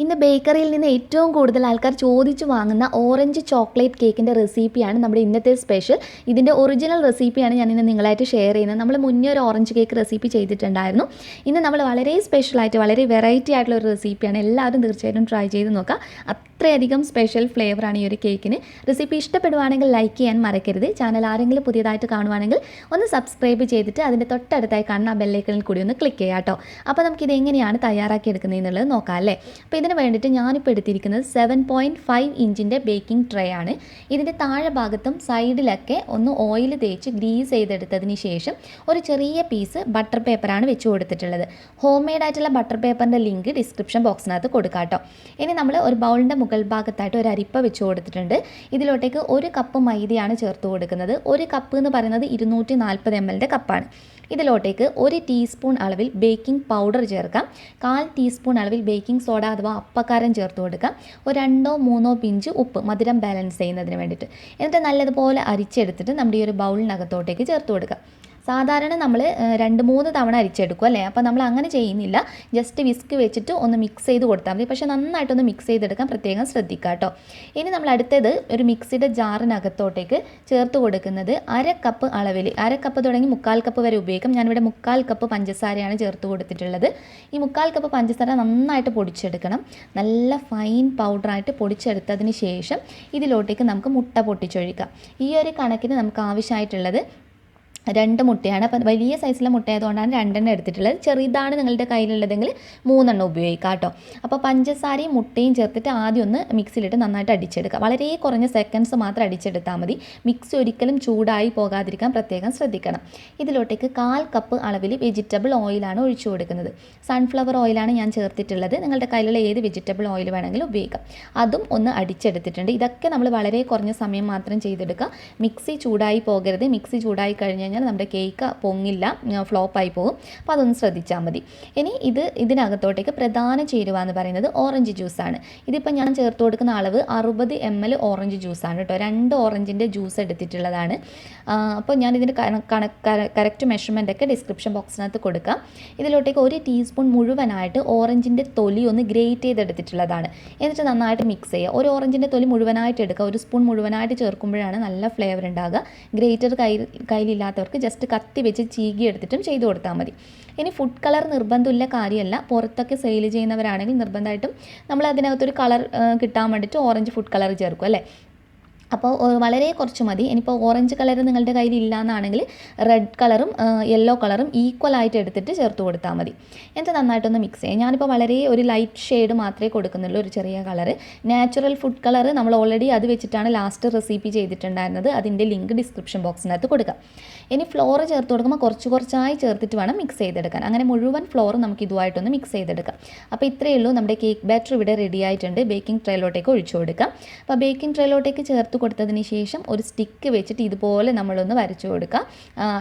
ഇന്ന് ബേക്കറിയിൽ നിന്ന് ഏറ്റവും കൂടുതൽ ആൾക്കാർ ചോദിച്ചു വാങ്ങുന്ന ഓറഞ്ച് ചോക്ലേറ്റ് കേക്കിൻ്റെ റെസിപ്പിയാണ് നമ്മുടെ ഇന്നത്തെ സ്പെഷ്യൽ. ഇതിൻ്റെ ഒറിജിനൽ റെസിപ്പിയാണ് ഞാൻ ഇന്ന് നിങ്ങളായിട്ട് ഷെയർ ചെയ്യുന്നത്. നമ്മൾ മുന്നേ ഒരു ഓറഞ്ച് കേക്ക് റെസിപ്പി ചെയ്തിട്ടുണ്ടായിരുന്നു. ഇന്ന് നമ്മൾ വളരെ സ്പെഷ്യലായിട്ട് വളരെ വെറൈറ്റി ആയിട്ടുള്ള ഒരു റെസിപ്പിയാണ്. എല്ലാവരും തീർച്ചയായിട്ടും ട്രൈ ചെയ്ത് നോക്കുക. അത്രയധികം സ്പെഷ്യൽ ഫ്ലേവറാണ് ഈ ഒരു കേക്കിന്. റെസിപ്പി ഇഷ്ടപ്പെടുവാണെങ്കിൽ ലൈക്ക് ചെയ്യാൻ മറക്കരുത്. ചാനൽ ആരെങ്കിലും പുതിയതായിട്ട് കാണുവാണെങ്കിൽ ഒന്ന് സബ്സ്ക്രൈബ് ചെയ്തിട്ട് അതിൻ്റെ തൊട്ടടുത്തായി കാണുന്ന ആ ബെല്ലൈക്കണിൽ കൂടി ഒന്ന് ക്ലിക്ക് ചെയ്യാം കേട്ടോ. അപ്പോൾ നമുക്കിത് എങ്ങനെയാണ് തയ്യാറാക്കി എടുക്കുന്നത് എന്നുള്ളത് നോക്കാം അല്ലേ. അപ്പോൾ ഇതിന് വേണ്ടിയിട്ട് ഞാനിപ്പോൾ എടുത്തിരിക്കുന്നത് 7.5 ഇഞ്ചിൻ്റെ ബേക്കിംഗ് ട്രേ ആണ്. ഇതിൻ്റെ താഴെ ഭാഗത്തും സൈഡിലൊക്കെ ഒന്ന് ഓയിൽ തേച്ച് ഗ്രീസ് ചെയ്തെടുത്തതിന് ശേഷം ഒരു ചെറിയ പീസ് ബട്ടർ പേപ്പറാണ് വെച്ച് കൊടുത്തിട്ടുള്ളത്. ഹോം മെയ്ഡ് ആയിട്ടുള്ള ബട്ടർ പേപ്പറിൻ്റെ ലിങ്ക് ഡിസ്ക്രിപ്ഷൻ ബോക്സിനകത്ത് കൊടുക്കാം കേട്ടോ. ഇനി നമ്മൾ ഒരു ബൗളിൻ്റെ മുകൾ ഭാഗത്തായിട്ട് ഒരു അരിപ്പ വെച്ച് കൊടുത്തിട്ടുണ്ട്. ഇതിലോട്ടേക്ക് 1 കപ്പ് മൈദയാണ് ചേർത്ത് കൊടുക്കുന്നത്. 1 കപ്പ് എന്ന് പറയുന്നത് 240 ml കപ്പാണ്. ഇതിലോട്ടേക്ക് 1 ടീസ്പൂൺ അളവിൽ ബേക്കിംഗ് പൗഡർ ചേർക്കാം. 1/4 ടീസ്പൂൺ അളവിൽ ബേക്കിംഗ് സോഡ അഥവാ അപ്പക്കാരം ചേർത്ത് കൊടുക്കാം. ഒരു 2-3 പിഞ്ച് ഉപ്പ്, മധുരം ബാലൻസ് ചെയ്യുന്നതിന് വേണ്ടിയിട്ട്. എന്നിട്ട് നല്ലതുപോലെ അരിച്ചെടുത്തിട്ട് നമ്മുടെ ഈ ഒരു ബൗളിനകത്തോട്ടേക്ക് ചേർത്ത് കൊടുക്കാം. സാധാരണ നമ്മൾ 2-3 തവണ അരിച്ചെടുക്കും അല്ലേ. അപ്പോൾ നമ്മൾ അങ്ങനെ ചെയ്യുന്നില്ല. ജസ്റ്റ് വിസ്ക് വെച്ചിട്ട് ഒന്ന് മിക്സ് ചെയ്ത് കൊടുത്താൽ മതി. പക്ഷേ നന്നായിട്ടൊന്ന് മിക്സ് ചെയ്തെടുക്കാൻ പ്രത്യേകം ശ്രദ്ധിക്കുക കേട്ടോ. ഇനി നമ്മൾ അടുത്തത് ഒരു മിക്സിയുടെ ജാറിനകത്തോട്ടേക്ക് ചേർത്ത് കൊടുക്കുന്നത് 1/2 കപ്പ് അളവിൽ, 1/2 കപ്പ് തുടങ്ങി 1/4 കപ്പ് വരെ ഉപയോഗിക്കാം. ഞാനിവിടെ 1/4 കപ്പ് പഞ്ചസാരയാണ് ചേർത്ത് കൊടുത്തിട്ടുള്ളത്. ഈ 1/4 കപ്പ് പഞ്ചസാര നന്നായിട്ട് പൊടിച്ചെടുക്കണം. നല്ല ഫൈൻ പൗഡറായിട്ട് പൊടിച്ചെടുത്തതിന് ശേഷം ഇതിലോട്ടേക്ക് നമുക്ക് മുട്ട പൊട്ടിച്ചൊഴിക്കാം. ഈ ഒരു കണക്കിന് നമുക്ക് ആവശ്യമായിട്ടുള്ളത് 2 മുട്ടയാണ്. അപ്പോൾ വലിയ സൈസിലെ മുട്ടയായതുകൊണ്ടാണ് 2 എടുത്തിട്ടുള്ളത്. ചെറുതാണ് നിങ്ങളുടെ കയ്യിലുള്ളതെങ്കിൽ 3 ഉപയോഗിക്കാം കേട്ടോ. അപ്പോൾ പഞ്ചസാരയും മുട്ടയും ചേർത്തിട്ട് ആദ്യം ഒന്ന് മിക്സിയിലിട്ട് നന്നായിട്ട് അടിച്ചെടുക്കുക. വളരെ കുറഞ്ഞ സെക്കൻഡ്സ് മാത്രം അടിച്ചെടുത്താൽ മതി. മിക്സി ഒരിക്കലും ചൂടായി പോകാതിരിക്കാൻ പ്രത്യേകം ശ്രദ്ധിക്കണം. ഇതിലോട്ടേക്ക് 1/4 കപ്പ് അളവിൽ വെജിറ്റബിൾ ഓയിലാണ് ഒഴിച്ചു കൊടുക്കുന്നത്. സൺഫ്ലവർ ഓയിലാണ് ഞാൻ ചേർത്തിട്ടുള്ളത്. നിങ്ങളുടെ കയ്യിലുള്ള ഏത് വെജിറ്റബിൾ ഓയിൽ വേണമെങ്കിലും ഉപയോഗിക്കാം. അതും ഒന്ന് അടിച്ചെടുത്തിട്ടുണ്ട്. ഇതൊക്കെ നമ്മൾ വളരെ കുറഞ്ഞ സമയം മാത്രം ചെയ്തെടുക്കുക. മിക്സി ചൂടായി പോകരുത്. മിക്സി ചൂടായി കഴിഞ്ഞാൽ നമ്മുടെ കേക്ക് പൊങ്ങില്ല, ഫ്ലോപ്പായി പോകും. അപ്പോൾ അതൊന്ന് ശ്രദ്ധിച്ചാൽ മതി. ഇനി ഇതിനകത്തോട്ടേക്ക് പ്രധാന ചേരുവ എന്ന് പറയുന്നത് ഓറഞ്ച് ജ്യൂസാണ്. ഇതിപ്പോൾ ഞാൻ ചേർത്ത് കൊടുക്കുന്ന അളവ് 60 ml ഓറഞ്ച് ജ്യൂസാണ് കേട്ടോ. 2 ഓറഞ്ചിൻ്റെ ജ്യൂസ് എടുത്തിട്ടുള്ളതാണ്. അപ്പോൾ ഞാൻ ഇതിൻ്റെ കറക്റ്റ് മെഷർമെൻ്റൊക്കെ ഡിസ്ക്രിപ്ഷൻ ബോക്സിനകത്ത് കൊടുക്കാം. ഇതിലോട്ടേക്ക് 1 ടീസ്പൂൺ മുഴുവനായിട്ട് ഓറഞ്ചിൻ്റെ തൊലി ഒന്ന് ഗ്രേറ്റ് ചെയ്തെടുത്തിട്ടുള്ളതാണ്. എന്നിട്ട് നന്നായിട്ട് മിക്സ് ചെയ്യുക. ഒരു ഓറഞ്ചിൻ്റെ തൊലി മുഴുവനായിട്ട് എടുക്കുക. 1 സ്പൂൺ മുഴുവനായിട്ട് ചേർക്കുമ്പോഴാണ് നല്ല ഫ്ലേവർ ഉണ്ടാകുക. ഗ്രേറ്റർ കയ്യിലില്ലാത്ത ജസ്റ്റ് കത്തി വെച്ച് ചീകി എടുത്തിട്ടും ചെയ്ത് കൊടുത്താൽ മതി. ഇനി ഫുഡ് കളർ നിർബന്ധമില്ല കാര്യമല്ല. പുറത്തൊക്കെ സെയിൽ ചെയ്യുന്നവരാണെങ്കിൽ നിർബന്ധമായിട്ടും നമ്മൾ അതിനകത്തൊരു കളർ കിട്ടാൻ വേണ്ടിയിട്ട് ഓറഞ്ച് ഫുഡ് കളർ ചേർക്കും അല്ലേ. അപ്പോൾ വളരെ കുറച്ച് മതി. ഇനിയിപ്പോൾ ഓറഞ്ച് കളർ നിങ്ങളുടെ കയ്യിൽ ഇല്ല എന്നാണെങ്കിൽ റെഡ് കളറും യെല്ലോ കളറും ഈക്വലായിട്ട് എടുത്തിട്ട് ചേർത്ത് കൊടുത്താൽ മതി. എന്നിട്ട് നന്നായിട്ടൊന്ന് മിക്സ് ചെയ്യാം. ഞാനിപ്പോൾ വളരെ ഒരു ലൈറ്റ് ഷെയ്ഡ് മാത്രമേ കൊടുക്കുന്നുള്ളൂ, ഒരു ചെറിയ കളറ്. നാച്ചുറൽ ഫുഡ് കളർ നമ്മൾ ഓൾറെഡി അത് വെച്ചിട്ടാണ് ലാസ്റ്റ് റെസിപ്പി ചെയ്തിട്ടുണ്ടായിരുന്നത്. അതിൻ്റെ ലിങ്ക് ഡിസ്ക്രിപ്ഷൻ ബോക്സിനകത്ത് കൊടുക്കാം. ഇനി ഫ്ലോർ ചേർത്ത് കൊടുക്കുമ്പോൾ കുറച്ചായി ചേർത്തിട്ട് വേണം മിക്സ് ചെയ്തെടുക്കാൻ. അങ്ങനെ മുഴുവൻ ഫ്ലോർ നമുക്ക് ഇതുമായിട്ടൊന്ന് മിക്സ് ചെയ്തെടുക്കാം. അപ്പോൾ ഇത്രയേ ഉള്ളൂ. നമ്മുടെ കേക്ക് ബാറ്റർ ഇവിടെ റെഡി ആയിട്ടുണ്ട്. ബേക്കിംഗ് ട്രേയിലോട്ടേക്ക് ഒഴിച്ചു കൊടുക്കാം. അപ്പോൾ ബേക്കിംഗ് ട്രേയിലോട്ടേക്ക് ചേർത്ത് കൊടുത്തതിന് ശേഷം ഒരു സ്റ്റിക്ക് വെച്ചിട്ട് ഇതുപോലെ നമ്മളൊന്ന് വരച്ചു കൊടുക്കുക.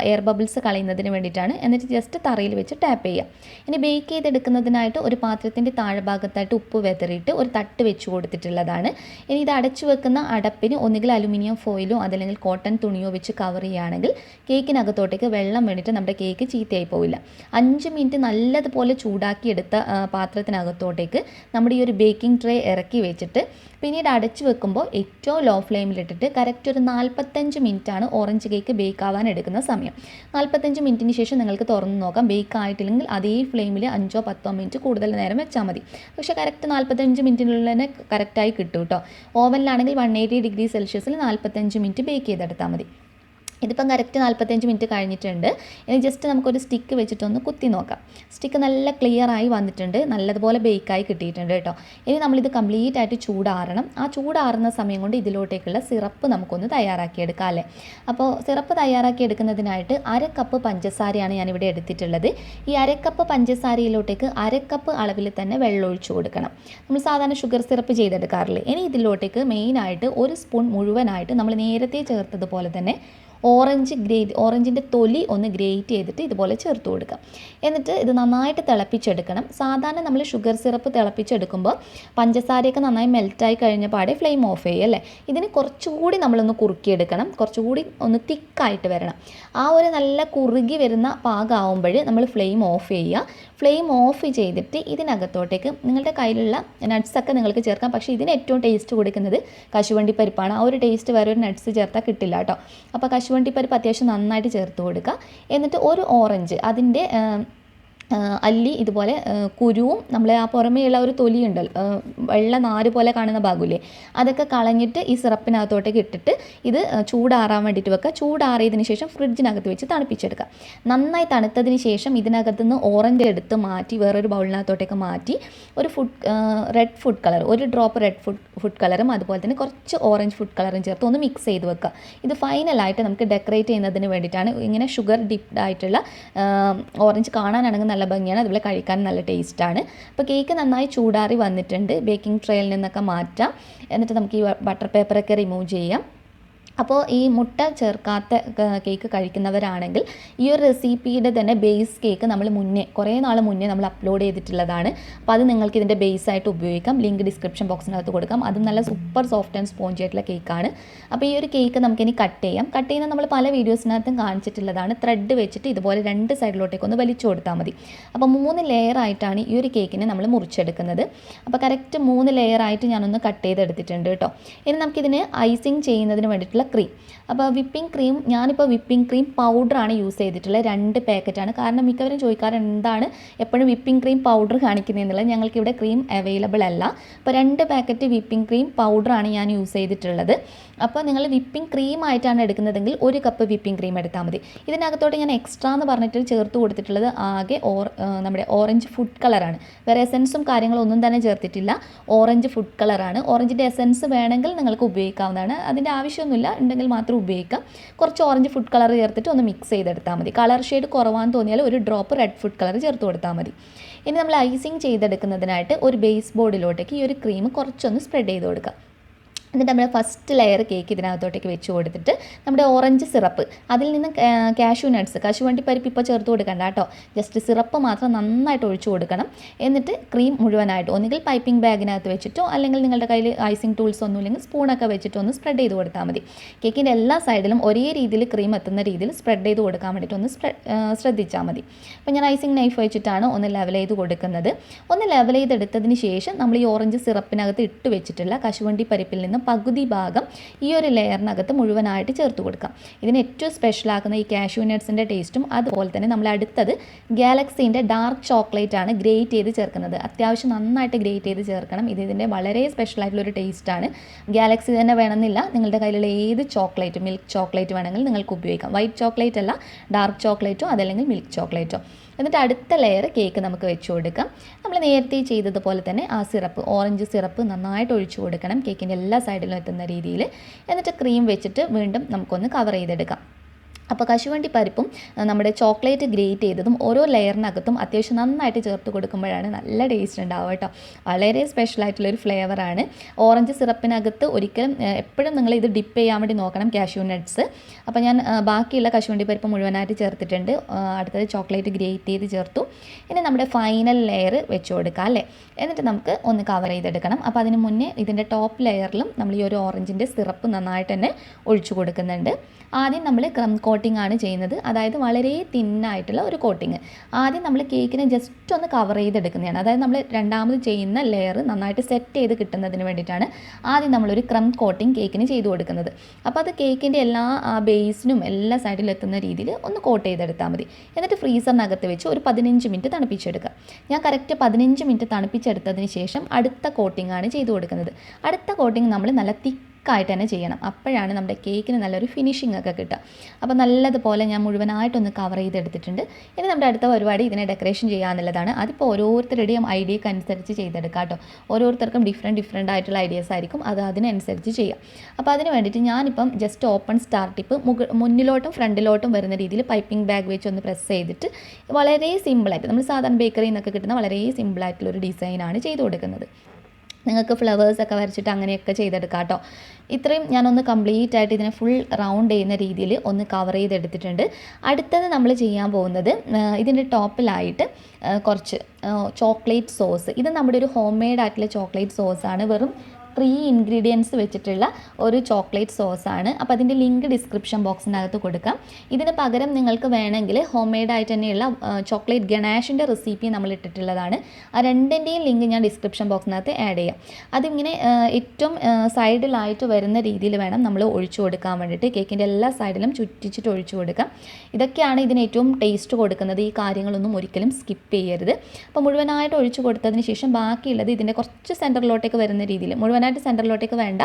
എയർ ബബിൾസ് കളയുന്നതിന് വേണ്ടിയിട്ടാണ്. എന്നിട്ട് ജസ്റ്റ് തറയിൽ വെച്ച് ടാപ്പ് ചെയ്യുക. ഇനി ബേക്ക് ചെയ്തെടുക്കുന്നതിനായിട്ട് ഒരു പാത്രത്തിൻ്റെ താഴെ ഭാഗത്തായിട്ട് ഉപ്പ് വെതറിയിട്ട് ഒരു തട്ട് വെച്ച് കൊടുത്തിട്ടുള്ളതാണ്. ഇനി ഇത് അടച്ചു വെക്കുന്ന അടപ്പിന് ഒന്നുകിൽ അലുമിനിയം ഫോയിലോ അതല്ലെങ്കിൽ കോട്ടൺ തുണിയോ വെച്ച് കവർ ചെയ്യുകയാണെങ്കിൽ കേക്കിനകത്തോട്ടേക്ക് വെള്ളം വേണ്ടിയിട്ട് നമ്മുടെ കേക്ക് ചീത്തയായി പോവില്ല. 5 മിനിറ്റ് നല്ലതുപോലെ ചൂടാക്കി എടുത്ത പാത്രത്തിനകത്തോട്ടേക്ക് നമ്മുടെ ഈ ഒരു ബേക്കിംഗ് ട്രേ ഇറക്കി വെച്ചിട്ട് പിന്നീട് അടച്ചു വെക്കുമ്പോൾ ഏറ്റവും ലോ ഫ്ലെയിമിലിട്ടിട്ട് കറക്റ്റ് ഒരു 45 മിനിറ്റാണ് ഓറഞ്ച് കേക്ക് ബേക്ക് ആവാൻ എടുക്കുന്ന സമയം. 45 മിനിറ്റിന് ശേഷം നിങ്ങൾക്ക് തുറന്ന് നോക്കാം. ബേക്ക് ആയിട്ടില്ലെങ്കിൽ അതേ ഫ്ലെയിമിൽ 5-10 മിനിറ്റ് കൂടുതൽ നേരം വെച്ചാൽ മതി. പക്ഷേ കറക്റ്റ് 45 മിനിറ്റിനുള്ളിൽ തന്നെ കറക്റ്റായി കിട്ടും കേട്ടോ. ഓവനിലാണെങ്കിൽ 180 ഡിഗ്രി സെൽഷ്യസിൽ 45 മിനിറ്റ് ബേക്ക് ചെയ്തെടുത്താൽ മതി. ഇതിപ്പം കറക്റ്റ് 45 മിനിറ്റ് കഴിഞ്ഞിട്ടുണ്ട്. ഇനി ജസ്റ്റ് നമുക്കൊരു സ്റ്റിക്ക് വെച്ചിട്ടൊന്ന് കുത്തി നോക്കാം. സ്റ്റിക്ക് നല്ല ക്ലിയറായി വന്നിട്ടുണ്ട്. നല്ലതുപോലെ ബേക്കായി കിട്ടിയിട്ടുണ്ട് കേട്ടോ. ഇനി നമ്മളിത് കംപ്ലീറ്റ് ആയിട്ട് ചൂടാറണം. ആ ചൂടാറുന്ന സമയം കൊണ്ട് ഇതിലോട്ടേക്കുള്ള സിറപ്പ് നമുക്കൊന്ന് തയ്യാറാക്കിയെടുക്കാം അല്ലേ. അപ്പോൾ സിറപ്പ് തയ്യാറാക്കിയെടുക്കുന്നതിനായിട്ട് 1/2 കപ്പ് പഞ്ചസാരയാണ് ഞാനിവിടെ എടുത്തിട്ടുള്ളത്. ഈ 1/2 കപ്പ് പഞ്ചസാരയിലോട്ടേക്ക് 1/2 കപ്പ് അളവിൽ തന്നെ വെള്ളം ഒഴിച്ചു കൊടുക്കണം. നമ്മൾ സാധാരണ ഷുഗർ സിറപ്പ് ചെയ്തെടുക്കാറില്ലേ. ഇനി ഇതിലോട്ടേക്ക് മെയിനായിട്ട് 1 സ്പൂൺ മുഴുവനായിട്ട് നമ്മൾ നേരത്തെ ചേർത്തതുപോലെ തന്നെ ഓറഞ്ചിൻ്റെ തൊലി ഒന്ന് ഗ്രേറ്റ് ചെയ്തിട്ട് ഇതുപോലെ ചേർത്ത് കൊടുക്കാം. എന്നിട്ട് ഇത് നന്നായിട്ട് തിളപ്പിച്ചെടുക്കണം. സാധാരണ നമ്മൾ ഷുഗർ സിറപ്പ് തിളപ്പിച്ചെടുക്കുമ്പോൾ പഞ്ചസാരയൊക്കെ നന്നായി മെൽറ്റായി കഴിഞ്ഞ പാടെ ഫ്ലെയിം ഓഫ് ചെയ്യും അല്ലേ. ഇതിന് കുറച്ചുകൂടി നമ്മളൊന്ന് കുറുക്കിയെടുക്കണം. കുറച്ചുകൂടി ഒന്ന് തിക്കായിട്ട് വരണം. ആ ഒരു നല്ല കുറുകി വരുന്ന പാകമാകുമ്പോൾ നമ്മൾ ഫ്ലെയിം ഓഫ് ചെയ്യുക. ഫ്ലെയിം ഓഫ് ചെയ്തിട്ട് ഇതിനകത്തോട്ടേക്ക് നിങ്ങളുടെ കയ്യിലുള്ള നട്ട്സൊക്കെ നിങ്ങൾക്ക് ചേർക്കാം. പക്ഷേ ഇതിന് ഏറ്റവും ടേസ്റ്റ് കൊടുക്കുന്നത് കശുവണ്ടി പരിപ്പാണ്. ആ ഒരു ടേസ്റ്റ് വേറെ ഒരു നട്ട്സ് ചേർത്താൽ കിട്ടില്ല കേട്ടോ. അപ്പോൾ കശുവണ്ടി പരിപ്പ് അത്യാവശ്യം നന്നായിട്ട് ചേർത്ത് കൊടുക്കുക. എന്നിട്ട് ഒരു ഓറഞ്ച് അതിൻ്റെ അല്ലി ഇതുപോലെ കുരുവും നമ്മളെ ആ പുറമേയുള്ള ഒരു തൊലിയുണ്ടല്ലോ, വെള്ള നാര് പോലെ കാണുന്ന ഭാഗമില്ലേ, അതൊക്കെ കളഞ്ഞിട്ട് ഈ സിറപ്പിനകത്തോട്ടേക്ക് ഇട്ടിട്ട് ഇത് ചൂടാറാൻ വേണ്ടിയിട്ട് വെക്കുക. ചൂടാറിയതിന് ശേഷം ഫ്രിഡ്ജിനകത്ത് വെച്ച് തണുപ്പിച്ചെടുക്കുക. നന്നായി തണുത്തതിന് ശേഷം ഇതിനകത്ത് നിന്ന് ഓറഞ്ച് എടുത്ത് മാറ്റി വേറൊരു ബൗളിനകത്തോട്ടേക്ക് മാറ്റി ഒരു റെഡ് ഫുഡ് കളർ, ഒരു ഡ്രോപ്പ് റെഡ് ഫുഡ് കളറും അതുപോലെ തന്നെ കുറച്ച് ഓറഞ്ച് ഫുഡ് കളറും ചേർത്ത് ഒന്ന് മിക്സ് ചെയ്ത് വെക്കുക. ഇത് ഫൈനലായിട്ട് നമുക്ക് ഡെക്കറേറ്റ് ചെയ്യുന്നതിന് വേണ്ടിയിട്ടാണ്. ഇങ്ങനെ ഷുഗർ ഡിപ്ഡ് ആയിട്ടുള്ള ഓറഞ്ച് കാണാനാണെങ്കിൽ നല്ല ഭംഗിയാണ്, അതുപോലെ കഴിക്കാൻ നല്ല ടേസ്റ്റാണ്. അപ്പോൾ കേക്ക് നന്നായി ചൂടാറി വന്നിട്ടുണ്ട്. ബേക്കിംഗ് ട്രേയിൽ നിന്നൊക്കെ മാറ്റാം. എന്നിട്ട് നമുക്ക് ഈ ബട്ടർ പേപ്പറൊക്കെ റിമൂവ് ചെയ്യാം. അപ്പോൾ ഈ മുട്ട ചേർക്കാത്ത കേക്ക് കഴിക്കുന്നവരാണെങ്കിൽ ഈ ഒരു റെസിപ്പിയുടെ തന്നെ ബേസ് കേക്ക് നമ്മൾ കുറേ നാൾ മുന്നേ നമ്മൾ അപ്ലോഡ് ചെയ്തിട്ടുള്ളതാണ്. അപ്പോൾ അത് നിങ്ങൾക്ക് ഇതിൻ്റെ ബേസായിട്ട് ഉപയോഗിക്കാം. ലിങ്ക് ഡിസ്ക്രിപ്ഷൻ ബോക്സിനകത്ത് കൊടുക്കാം. അതും നല്ല സൂപ്പർ സോഫ്റ്റ് ആൻഡ് സ്പോഞ്ചി ആയിട്ടുള്ള കേക്കാണ്. അപ്പോൾ ഈ ഒരു കേക്ക് നമുക്കിനി കട്ട് ചെയ്യാം. കട്ട് ചെയ്യുന്നത് നമ്മൾ പല വീഡിയോസിനകത്തും കാണിച്ചിട്ടുള്ളതാണ്. ത്രെഡ് വെച്ചിട്ട് ഇതുപോലെ രണ്ട് സൈഡിലോട്ടേക്ക് ഒന്ന് വലിച്ചു കൊടുത്താൽ മതി. അപ്പോൾ 3 ലെയറായിട്ടാണ് ഈ ഒരു കേക്കിനെ നമ്മൾ മുറിച്ചെടുക്കുന്നത്. അപ്പോൾ കറക്റ്റ് 3 ലെയറായിട്ട് ഞാനൊന്ന് കട്ട് ചെയ്തെടുത്തിട്ടുണ്ട് കേട്ടോ. ഇനി നമുക്കിതിന് ഐസിങ് ചെയ്യുന്നതിന് വേണ്ടിയിട്ടുള്ള ക്രീം. അപ്പോൾ ഞാനിപ്പോൾ വിപ്പിംഗ് ക്രീം പൗഡറാണ് യൂസ് ചെയ്തിട്ടുള്ളത്. 2 പാക്കറ്റാണ്. കാരണം മിക്കവരും ചോദിക്കാറുണ്ട് എന്താണ് എപ്പോഴും വിപ്പിംഗ് ക്രീം പൗഡർ കാണിക്കുന്നതെന്നുള്ളത്. ഞങ്ങൾക്കിവിടെ ക്രീം അവൈലബിൾ അല്ല. അപ്പോൾ 2 പാക്കറ്റ് വിപ്പിംഗ് ക്രീം പൗഡറാണ് ഞാൻ യൂസ് ചെയ്തിട്ടുള്ളത്. അപ്പോൾ നിങ്ങൾ വിപ്പിംഗ് ക്രീം ആയിട്ടാണ് എടുക്കുന്നതെങ്കിൽ 1 കപ്പ് വിപ്പിംഗ് ക്രീം എടുത്താൽ മതി. ഇതിനകത്തോട്ട് ഞാൻ എക്സ്ട്രാ എന്ന് പറഞ്ഞിട്ട് ചേർത്ത് കൊടുത്തിട്ടുള്ളത് ആകെ നമ്മുടെ ഓറഞ്ച് ഫുഡ് കളറാണ്. വേറെ എസൻസും കാര്യങ്ങളൊന്നും തന്നെ ചേർത്തിട്ടില്ല. ഓറഞ്ച് ഫുഡ് കളറാണ്. ഓറഞ്ചിൻ്റെ എസൻസ് വേണമെങ്കിൽ നിങ്ങൾക്ക് ഉപയോഗിക്കാവുന്നതാണ്. അതിൻ്റെ ആവശ്യമൊന്നുമില്ല, ഉണ്ടെങ്കിൽ മാത്രം ഉപയോഗിക്കാം. കുറച്ച് ഓറഞ്ച് ഫുഡ് കളർ ചേർത്തിട്ട് ഒന്ന് മിക്സ് ചെയ്തെടുത്താൽ മതി. കളർ ഷെയ്ഡ് കുറവാന്ന് തോന്നിയാൽ ഒരു ഡ്രോപ്പ് റെഡ് ഫുഡ് കളർ ചേർത്ത് കൊടുത്താൽ മതി. ഇനി നമ്മൾ ഐസിങ് ചെയ്തെടുക്കുന്നതിനായിട്ട് ഒരു ബേസ് ബോർഡിലോട്ടേക്ക് ഈ ഒരു ക്രീം കുറച്ചൊന്ന് സ്പ്രെഡ് ചെയ്ത് കൊടുക്കുക. എന്നിട്ട് നമ്മുടെ ഫസ്റ്റ് ലെയർ കേക്ക് ഇതിനകത്തോട്ടേക്ക് വെച്ച് കൊടുത്തിട്ട് നമ്മുടെ ഓറഞ്ച് സിറപ്പ്, അതിൽ നിന്ന് കാഷ്യൂ നട്ട്സ്, കശുവണ്ടി പരിപ്പ് ഇപ്പോൾ ചേർത്ത് കൊടുക്കണ്ട കേട്ടോ. ജസ്റ്റ് സിറപ്പ് മാത്രം നന്നായിട്ട് ഒഴിച്ചു കൊടുക്കണം. എന്നിട്ട് ക്രീം മുഴുവനായിട്ട് ഒന്നുകിൽ പൈപ്പിംഗ് ബാഗിനകത്ത് വെച്ചിട്ടോ അല്ലെങ്കിൽ നിങ്ങളുടെ കയ്യിൽ ഐസിങ് ടൂൾസ് ഒന്നും ഇല്ലെങ്കിൽ സ്പൂണൊക്കെ വെച്ചിട്ടോ ഒന്ന് സ്പ്രെഡ് ചെയ്ത് കൊടുത്താൽ മതി. കേക്കിൻ്റെ എല്ലാ സൈഡിലും ഒരേ രീതിയിൽ ക്രീം എത്തുന്ന രീതിയിൽ സ്പ്രെഡ് ചെയ്ത് കൊടുക്കാൻ വേണ്ടിയിട്ട് ഒന്ന് ശ്രദ്ധിച്ചാൽ മതി. അപ്പോൾ ഞാൻ ഐസിങ് നൈഫ് വെച്ചിട്ടാണ് ഒന്ന് ലെവൽ ചെയ്ത് കൊടുക്കുന്നത്. ഒന്ന് ലെവൽ ചെയ്തെടുത്തതിന് ശേഷം നമ്മൾ ഈ ഓറഞ്ച് സിറപ്പിനകത്ത് ഇട്ട് വെച്ചിട്ടുള്ള കശുവണ്ടി പരിപ്പിൽ നിന്ന് പകുതി ഭാഗം ഈ ഒരു ലെയറിനകത്ത് മുഴുവനായിട്ട് ചേർത്ത് കൊടുക്കാം. ഇതിന് ഏറ്റവും സ്പെഷ്യലാക്കുന്ന ഈ കാഷ്യൂ നട്ട്സിൻ്റെ ടേസ്റ്റും അതുപോലെ തന്നെ നമ്മൾ അടുത്തത് ഗാലക്സീൻ്റെ ഡാർക്ക് ചോക്ലേറ്റ് ആണ് ഗ്രേറ്റ് ചെയ്ത് ചേർക്കുന്നത്. അത്യാവശ്യം നന്നായിട്ട് ഗ്രേറ്റ് ചെയ്ത് ചേർക്കണം. ഇതിൻ്റെ വളരെ സ്പെഷ്യലായിട്ടുള്ളൊരു ടേസ്റ്റാണ്. ഗാലക്സി തന്നെ വേണമെന്നില്ല, നിങ്ങളുടെ കയ്യിലുള്ള ഏത് ചോക്ലേറ്റ്, മിൽക്ക് ചോക്ലേറ്റ് വേണമെങ്കിൽ നിങ്ങൾക്ക് ഉപയോഗിക്കാം. വൈറ്റ് ചോക്ലേറ്റ് അല്ല, ഡാർക്ക് ചോക്ലേറ്റോ അതല്ലെങ്കിൽ മിൽക്ക് ചോക്ലേറ്റോ. എന്നിട്ട് അടുത്ത ലെയർ കേക്ക് നമുക്ക് വെച്ച് കൊടുക്കാം. നമ്മൾ നേരത്തെ ചെയ്തതുപോലെ തന്നെ ആ സിറപ്പ്, ഓറഞ്ച് സിറപ്പ് നന്നായിട്ട് ഒഴിച്ചു കൊടുക്കണം കേക്കിൻ്റെ എല്ലാ സൈഡിലും എത്തുന്ന രീതിയിൽ. എന്നിട്ട് ക്രീം വെച്ചിട്ട് വീണ്ടും നമുക്കൊന്ന് കവർ ചെയ്തെടുക്കാം. അപ്പോൾ കശുവണ്ടി പരിപ്പും നമ്മുടെ ചോക്ലേറ്റ് ഗ്രേറ്റ് ചെയ്തതും ഓരോ ലെയറിനകത്തും അത്യാവശ്യം നന്നായിട്ട് ചേർത്ത് കൊടുക്കുമ്പോഴാണ് നല്ല ടേസ്റ്റ് ഉണ്ടാവുക കേട്ടോ. വളരെ സ്പെഷ്യലായിട്ടുള്ളൊരു ഫ്ലേവറാണ്. ഓറഞ്ച് സിറപ്പിനകത്ത് ഒരിക്കലും എപ്പോഴും നിങ്ങൾ ഇത് ഡിപ്പ് ചെയ്യാൻ വേണ്ടി നോക്കണം കാഷ്യൂ നട്ട്സ്. അപ്പോൾ ഞാൻ ബാക്കിയുള്ള കശുവണ്ടി പരിപ്പ് മുഴുവനായിട്ട് ചേർത്തിട്ടുണ്ട്. അടുത്തത് ചോക്ലേറ്റ് ഗ്രേറ്റ് ചെയ്ത് ചേർത്തു. ഇനി നമ്മുടെ ഫൈനൽ ലെയർ വെച്ച് കൊടുക്കാം അല്ലേ. എന്നിട്ട് നമുക്ക് ഒന്ന് കവർ ചെയ്തെടുക്കണം. അപ്പോൾ അതിന് മുന്നേ ഇതിൻ്റെ ടോപ്പ് ലെയറിലും നമ്മൾ ഈ ഒരു ഓറഞ്ചിൻ്റെ സിറപ്പ് നന്നായിട്ട് തന്നെ ഒഴിച്ചു കൊടുക്കുന്നുണ്ട്. ആദ്യം നമ്മൾ ക്രം കോട്ടിംഗ് ആണ് ചെയ്യുന്നത്. അതായത് വളരെ തിന്നായിട്ടുള്ള ഒരു കോട്ടിങ്. ആദ്യം നമ്മൾ കേക്കിനെ ജസ്റ്റ് ഒന്ന് കവർ ചെയ്തെടുക്കുന്നതാണ്. അതായത് നമ്മൾ രണ്ടാമത് ചെയ്യുന്ന ലെയർ നന്നായിട്ട് സെറ്റ് ചെയ്ത് കിട്ടുന്നതിന് വേണ്ടിയിട്ടാണ് ആദ്യം നമ്മളൊരു ക്രം കോട്ടിങ് കേക്കിന് ചെയ്ത് കൊടുക്കുന്നത്. അപ്പോൾ അത് കേക്കിൻ്റെ എല്ലാ ബേസിനും എല്ലാ സൈഡിലും എത്തുന്ന രീതിയിൽ ഒന്ന് കോട്ട് ചെയ്തെടുത്താൽ മതി. എന്നിട്ട് ഫ്രീസറിനകത്ത് വെച്ച് ഒരു 15 മിനിറ്റ് തണുപ്പിച്ചെടുക്കുക. ഞാൻ കറക്റ്റ് 15 മിനിറ്റ് തണുപ്പിച്ചെടുത്തതിന് ശേഷം അടുത്ത കോട്ടിംഗ് ആണ് ചെയ്ത് കൊടുക്കുന്നത്. അടുത്ത കോട്ടിംഗ് നമ്മൾ നല്ല തിക്കായിട്ട് തന്നെ ചെയ്യണം. അപ്പോഴാണ് നമ്മുടെ കേക്കിന് നല്ലൊരു ഫിനിഷിംഗ് ഒക്കെ കിട്ടുക. അപ്പോൾ നല്ലതുപോലെ ഞാൻ മുഴുവനായിട്ടൊന്ന് കവർ ചെയ്തെടുത്തിട്ടുണ്ട്. ഇനി നമ്മുടെ അടുത്ത പരിപാടി ഇതിനെ ഡെക്കറേഷൻ ചെയ്യാന്നുള്ളതാണ്. അതിപ്പോൾ ഓരോരുത്തരുടെയും ഐഡിയക്ക് അനുസരിച്ച് ചെയ്തെടുക്കാം കേട്ടോ. ഓരോരുത്തർക്കും ഡിഫറെൻ്റ് ആയിട്ടുള്ള ഐഡിയാസ് ആയിരിക്കും. അത് അതിനനുസരിച്ച് ചെയ്യാം. അപ്പോൾ അതിന് വേണ്ടിയിട്ട് ഞാനിപ്പം ജസ്റ്റ് ഓപ്പൺ സ്റ്റാർ ടിപ്പ് മുന്നിലോട്ടും ഫ്രണ്ടിലോട്ടും വരുന്ന രീതിയിൽ പൈപ്പിംഗ് ബാഗ് വെച്ച് ഒന്ന് പ്രസ് ചെയ്തിട്ട് വളരെ സിമ്പിളായിട്ട് നമ്മൾ സാധാരണ ബേക്കറിയിൽ നിന്നൊക്കെ കിട്ടുന്ന വളരെ സിമ്പിളായിട്ടുള്ളൊരു ഡിസൈനാണ് ചെയ്ത് കൊടുക്കുന്നത്. നിങ്ങൾക്ക് ഫ്ലവേഴ്സൊക്കെ വരച്ചിട്ട് അങ്ങനെയൊക്കെ ചെയ്തെടുക്കാം കേട്ടോ. ഇത്രയും ഞാനൊന്ന് കംപ്ലീറ്റ് ആയിട്ട് ഇതിനെ ഫുൾ റൗണ്ട് ചെയ്യുന്ന രീതിയിൽ ഒന്ന് കവർ ചെയ്തെടുത്തിട്ടുണ്ട്. അടുത്തത് നമ്മൾ ചെയ്യാൻ പോകുന്നത് ഇതിൻ്റെ ടോപ്പിലായിട്ട് കുറച്ച് ചോക്ലേറ്റ് സോസ്. ഇത് നമ്മുടെ ഒരു ഹോം മെയ്ഡ് ആയിട്ടുള്ള ചോക്ലേറ്റ് സോസാണ്. വെറും 3 ഇൻഗ്രീഡിയൻസ് വെച്ചിട്ടുള്ള ഒരു ചോക്ലേറ്റ് സോസാണ്. അപ്പോൾ അതിൻ്റെ ലിങ്ക് ഡിസ്ക്രിപ്ഷൻ ബോക്സിനകത്ത് കൊടുക്കാം. ഇതിന് പകരം നിങ്ങൾക്ക് വേണമെങ്കിൽ ഹോം മെയ്ഡ് ആയിട്ട് തന്നെയുള്ള ചോക്ലേറ്റ് ഗണാഷിൻ്റെ റെസിപ്പി നമ്മൾ ഇട്ടിട്ടുള്ളതാണ്. ആ രണ്ടിൻ്റെയും ലിങ്ക് ഞാൻ ഡിസ്ക്രിപ്ഷൻ ബോക്സിനകത്ത് ആഡ് ചെയ്യാം. അതിങ്ങനെ ഏറ്റവും സൈഡിലായിട്ട് വരുന്ന രീതിയിൽ വേണം നമ്മൾ ഒഴിച്ചു കൊടുക്കാൻ വേണ്ടിയിട്ട്. കേക്കിൻ്റെ എല്ലാ സൈഡിലും ചുറ്റിച്ചിട്ട് ഒഴിച്ചു കൊടുക്കാം. ഇതൊക്കെയാണ് ഇതിന് ഏറ്റവും ടേസ്റ്റ് കൊടുക്കുന്നത്. ഈ കാര്യങ്ങളൊന്നും ഒരിക്കലും സ്കിപ്പ് ചെയ്യരുത്. അപ്പോൾ മുഴുവനായിട്ട് ഒഴിച്ചു കൊടുത്തതിന് ശേഷം ബാക്കിയുള്ളത് ഇതിൻ്റെ കുറച്ച് സെൻറ്ററിലോട്ടേക്ക് വരുന്ന രീതിയിൽ, മുഴുവനായിട്ട് സെൻറ്ററിലോട്ടേക്ക് വേണ്ട,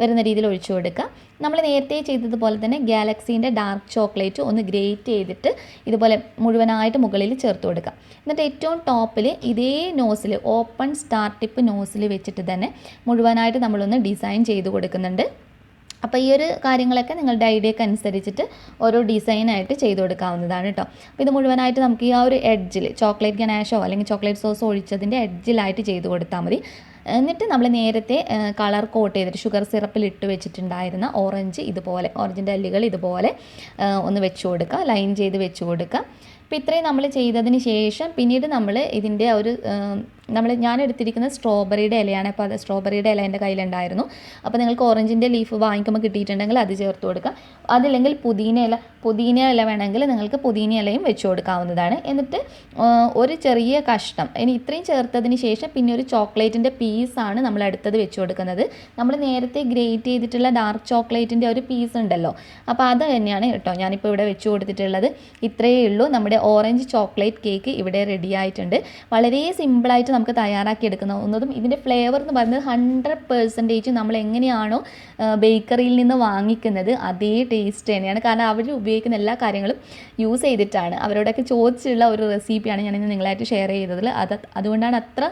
വരുന്ന രീതിയിൽ ഒഴിച്ചു കൊടുക്കുക. നമ്മൾ നേരത്തെ ചെയ്തതുപോലെ തന്നെ ഗാലക്സീൻ്റെ ഡാർക്ക് ചോക്ലേറ്റ് ഒന്ന് ഗ്രേറ്റ് ചെയ്തിട്ട് ഇതുപോലെ മുഴുവനായിട്ട് മുകളിൽ ചേർത്ത് കൊടുക്കുക. എന്നിട്ട് ഏറ്റവും ടോപ്പിൽ ഇതേ nozzle, open star tip nozzle വെച്ചിട്ട് തന്നെ മുഴുവനായിട്ട് നമ്മളൊന്ന് ഡിസൈൻ ചെയ്ത് കൊടുക്കുന്നുണ്ട്. അപ്പോൾ ഈ ഒരു കാര്യങ്ങളൊക്കെ നിങ്ങളുടെ ഐഡിയക്ക് അനുസരിച്ചിട്ട് ഓരോ ഡിസൈനായിട്ട് ചെയ്ത് കൊടുക്കാവുന്നതാണ് കേട്ടോ. അപ്പോൾ ഇത് മുഴുവനായിട്ട് നമുക്ക് ഈ ആ ഒരു എഡ്ജിൽ ചോക്ലേറ്റ് ഗനാഷോ അല്ലെങ്കിൽ ചോക്ലേറ്റ് സോസോ ഒഴിച്ചതിൻ്റെ എഡ്ജിലായിട്ട് ചെയ്ത് കൊടുത്താൽ മതി. എന്നിട്ട് നമ്മൾ നേരത്തെ കളർ കോട്ട് ചെയ്തിട്ട് ഷുഗർ സിറപ്പിൽ ഇട്ട് വെച്ചിട്ടുണ്ടായിരുന്ന ഓറഞ്ച് ഇതുപോലെ, ഓറഞ്ചിൻ്റെ അല്ലികൾ ഇതുപോലെ ഒന്ന് വെച്ച് കൊടുക്കുക, ലൈൻ ചെയ്ത് വെച്ച് കൊടുക്കുക. അപ്പോൾ ഇത്രയും നമ്മൾ ചെയ്തതിന് ശേഷം പിന്നീട് നമ്മൾ ഇതിൻ്റെ ഒരു ഞാൻ എടുത്തിരിക്കുന്നത് സ്ട്രോബെറിയുടെ ഇലയാണ്. അപ്പോൾ അത് സ്ട്രോബെറിയുടെ ഇല എൻ്റെ കയ്യിലുണ്ടായിരുന്നു. അപ്പോൾ നിങ്ങൾക്ക് ഓറഞ്ചിൻ്റെ ലീഫ് വാങ്ങിക്കുമ്പോൾ കിട്ടിയിട്ടുണ്ടെങ്കിൽ അത് ചേർത്ത് കൊടുക്കുക. അതില്ലെങ്കിൽ പുതിന ഇല വേണമെങ്കിൽ നിങ്ങൾക്ക് പുതിന ഇലയും വെച്ച് കൊടുക്കാവുന്നതാണ്. എന്നിട്ട് ഒരു ചെറിയ കഷ്ണം, ഇനി ഇത്രയും ചേർത്തതിന് ശേഷം പിന്നെ ഒരു ചോക്ലേറ്റിൻ്റെ പീസാണ് നമ്മൾ അടുത്തത് വെച്ച് കൊടുക്കുന്നത്. നമ്മൾ നേരത്തെ ഗ്രേറ്റ് ചെയ്തിട്ടുള്ള ഡാർക്ക് ചോക്ലേറ്റിൻ്റെ ഒരു പീസ് ഉണ്ടല്ലോ, അപ്പോൾ അത് തന്നെയാണ് കേട്ടോ ഞാനിപ്പോൾ ഇവിടെ വെച്ച് കൊടുത്തിട്ടുള്ളത്. ഇത്രയേ ഉള്ളൂ, നമ്മുടെ ഓറഞ്ച് ചോക്ലേറ്റ് കേക്ക് ഇവിടെ റെഡി ആയിട്ടുണ്ട്. വളരെ സിമ്പിളായിട്ട് നമുക്ക് തയ്യാറാക്കി എടുക്കുന്നതും ഇതിൻ്റെ ഫ്ലേവർ എന്ന് പറയുന്നത് 100% നമ്മൾ എങ്ങനെയാണോ ബേക്കറിയിൽ നിന്ന് വാങ്ങിക്കുന്നത് അതേ ടേസ്റ്റ് തന്നെയാണ്. കാരണം അവർ ഉപയോഗിക്കുന്ന എല്ലാ കാര്യങ്ങളും യൂസ് ചെയ്തിട്ടാണ്. അവരോടൊക്കെ ചോദിച്ചുള്ള ഒരു റെസിപ്പിയാണ് ഞാനിന്ന് നിങ്ങളായിട്ട് ഷെയർ ചെയ്തതിൽ. അതുകൊണ്ടാണ് അത്ര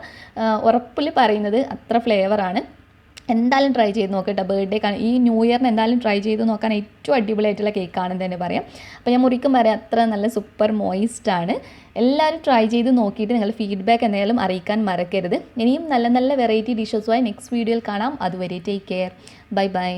ഉറപ്പിൽ പറയുന്നത്, അത്ര ഫ്ലേവറാണ്. എന്തായാലും ട്രൈ ചെയ്ത് നോക്കട്ടെ. ബർത്ത്ഡേ ഈ ന്യൂ ഇയറിന് എന്തായാലും ട്രൈ ചെയ്ത് നോക്കാൻ ഏറ്റവും അടിപൊളിയായിട്ടുള്ള കേക്കാണെന്ന് തന്നെ പറയാം. അപ്പോൾ ഞാൻ മുറിക്കും പറയാം, അത്ര നല്ല സൂപ്പർ മോയിസ്റ്റാണ്. എല്ലാവരും ട്രൈ ചെയ്ത് നോക്കിയിട്ട് നിങ്ങൾ ഫീഡ്ബാക്ക് എന്തായാലും അറിയിക്കാൻ മറക്കരുത്. ഇനിയും നല്ല നല്ല വെറൈറ്റി ഡിഷസുമായി നെക്സ്റ്റ് വീഡിയോയിൽ കാണാം. അതുവരെ ടേക്ക് കെയർ. Bye bye.